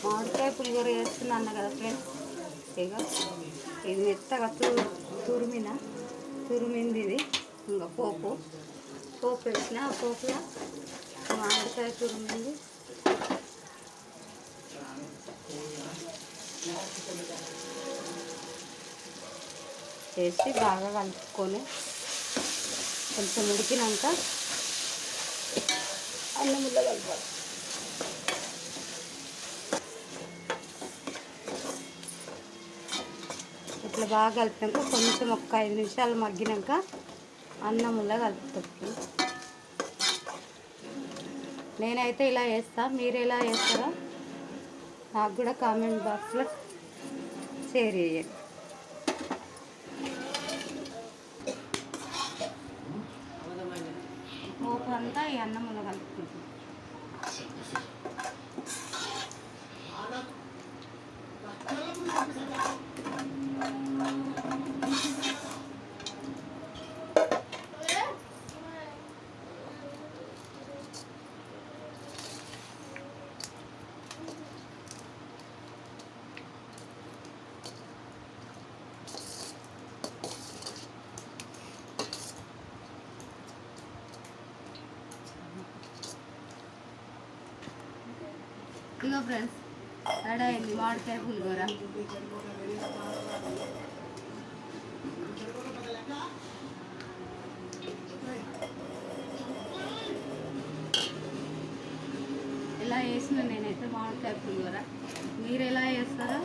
మామిడికాయ పులిహోర చేస్తున్నాను కదా ఫ్రెండ్స్. ఇక ఇది మెత్తగా తురిమింది ఇది. ఇంకా పోపు వేసిన పోపులో మామిడికాయ తురిమింది వేసి బాగా కలుపుకొని కొంచెం ఉడికినాక అన్నంలో కలపాలి. ఇట్లా బాగా కలిపినాక కొంచెం ఒక 5 నిమిషాలు మగ్గినాక అన్నంలో కలుపుతుంది. నేనైతే ఇలా చేస్తాను, మీరు ఎలా చేస్తారో నాకు కూడా కామెంట్ బాక్స్లో షేర్ చేయండి. పోపు అంతా ఈ అన్నంలో కలుపుకుంటుంది. ఇగో ఫ్రెండ్స్, రెడీ అయింది మామిడికాయ పులిహోర. ఇలా చేసిన నేనైతే మామిడికాయ పులిహోర. మీరు ఎలా చేస్తారో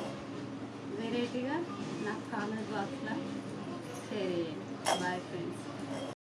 వెరైటీగా నాకు కామెంట్ బాక్స్లో షేర్ చేయండి. Boy friends.